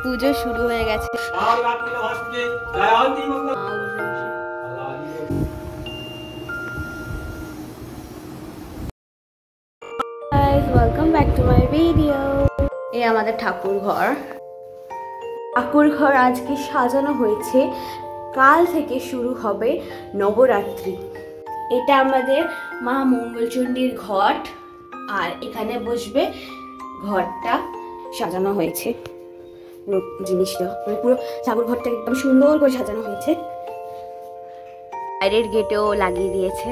পুজো শুরু হয়ে গেছে। Welcome back to my video. এই আমাদের ঠাকুর ঘর। ঠাকুর ঘর আজকে সাজানো হয়েছে। কাল থেকে শুরু হবে নবরাত্রি। এটা আমাদের মা মঙ্গলচণ্ডীর ঘট, আর এখানে বসবে। ঘরটা সাজানো হয়েছে, জিনিসটা পুরো ঠাকুর ঘরটা একদম সুন্দর করে সাজানো হয়েছে। বাইরের গেটেও লাগিয়ে দিয়েছে।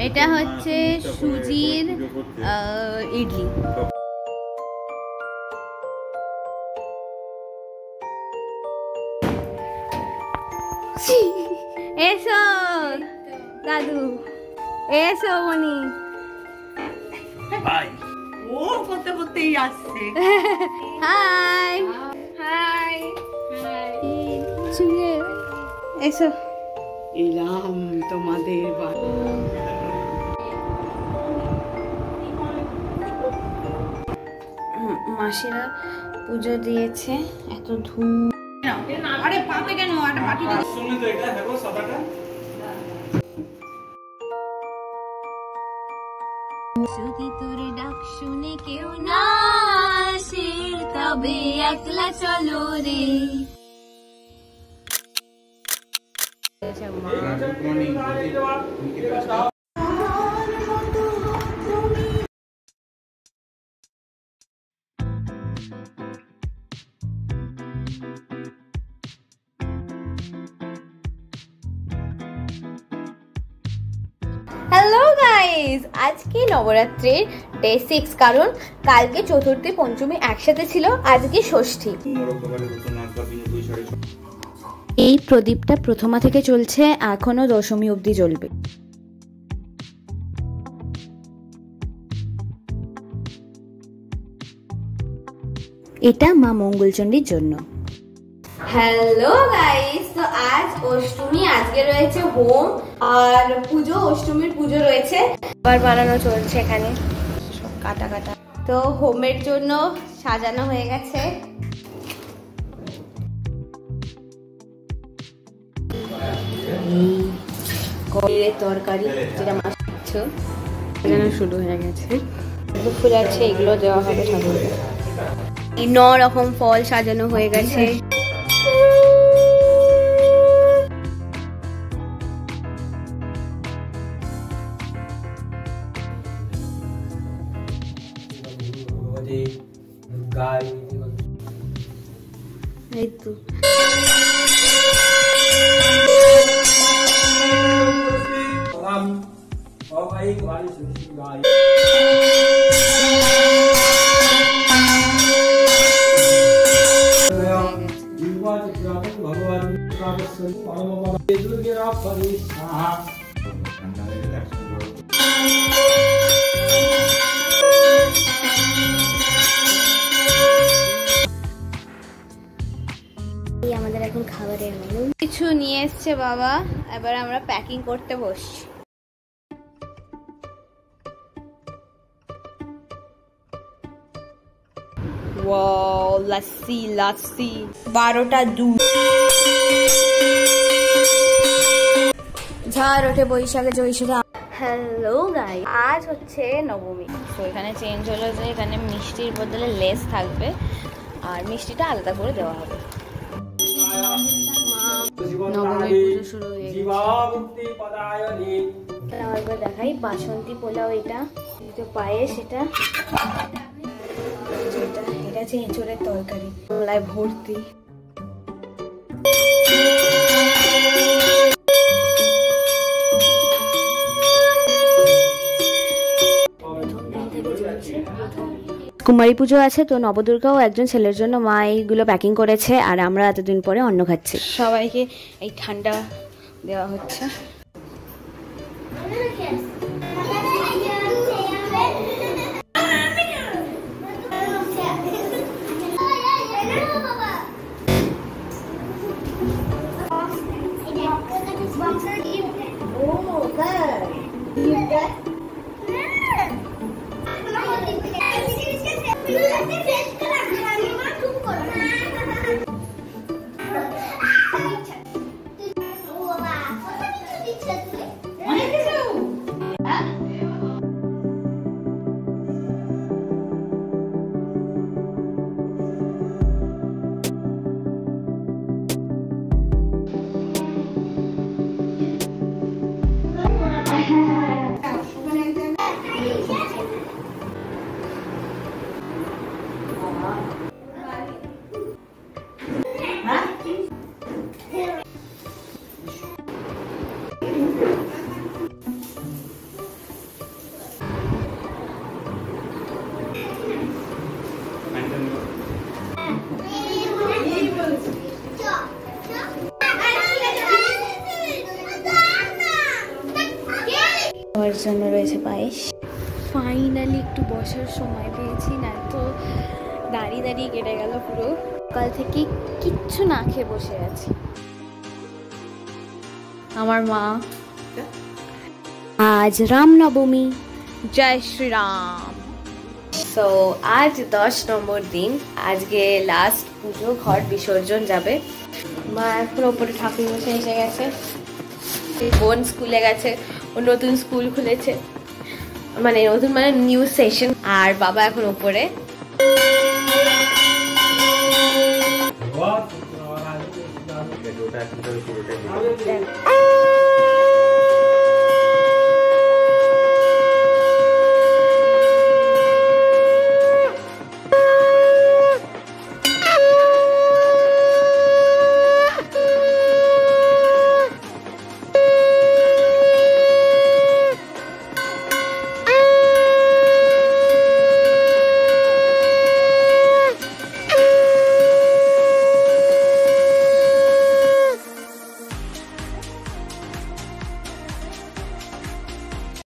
এটা হচ্ছে সুজির ইডলি। এসো দাদু, এসো মনি। হাই ও করতে করতেই আসছে। হাই হাই হাই, এসো। এলাম তোমাদের বাড়ি। মাসিরা পুজো দিয়েছে। এত ধূম। আরে পাতে কেন? একটা বাটি দাও। শুনলে তো এটা দেখো সাদাটা। যদি তোর ডাক শুনে কেউ না আসে, তবে একলা চলো রে। হ্যালো গাইস, আজকে নবরাত্রির ডে 6, কারণ কালকে চতুর্থী পঞ্চমী একসাথে ছিল, আজকে ষষ্ঠী। এই প্রদীপটা প্রথমা থেকে চলছে, এখনো দশমী অবধি জ্বলবে। এটা মা মঙ্গলচণ্ডীর জন্য। হ্যালো গাইস, তো আজ অষ্টমী, আজকে রয়েছে হোম আর পুজো। অষ্টমীর পুজো রয়েছে, আবার বানানো চলছে এখানে সব কাটা কাটা। তো হোমের জন্য সাজানো হয়ে গেছে। কলের তরকারি যেটা মাছ সাজানো শুরু হয়ে গেছে। ফুল আছে, এগুলো দেওয়া হবে ঠাকুরকে। 9 রকম ফল সাজানো হয়ে গেছে। এই তো আমাদের এখন খাবারের মেনু। কিছু নিয়ে এসছে বাবা, এবার আমরা প্যাকিং করতে বসছি। ওয়াও, লাসি লাসি, 12টা দুধ। ঝড় ওঠে বৈশাখে জৈশাখে। হ্যালো গাইস, আজ হচ্ছে নবমী। তো এখানে চেঞ্জ হলো যে এখানে মিষ্টির বদলে লেস থাকবে, আর মিষ্টিটা আলাদা করে দেওয়া হবে। নবমীর পুজো শুরু হয়ে গেছে। দেখাই বাসন্তী পোলাও, এটা পায়েস, এটা এটা হচ্ছে এঁচড়ের তরকারি, কমলায় ভর্তি। কুমারী পুজো আছে তো, নবদুর্গাও একজন ছেলের জন্য মা এইগুলো প্যাকিং করেছে, আর আমরা এতদিন পরে অন্ন খাচ্ছি। সবাইকে এই ঠান্ডা দেওয়া হচ্ছে। আমার জন্য রয়েছে পায়েস। ফাইনালি একটু বসার সময় পেয়েছি, না তো দাঁড়িয়ে দাঁড়িয়ে কেটে গেল পুরো। কাল থেকে কিচ্ছু না খেয়ে বসে আছি। আমার মা, আজ রামনবমী, জয় শ্রীরাম। সো আজ 10 নম্বর দিন, আজকে লাস্ট পুজো, ঘর বিসর্জন যাবে। মা এখন ওপরে ঠাকুর বসে এসে গেছে, বোন স্কুলে গেছে, ও নতুন স্কুল খুলেছে, মানে নতুন মানে নিউ সেশন, আর বাবা এখন ওপরে।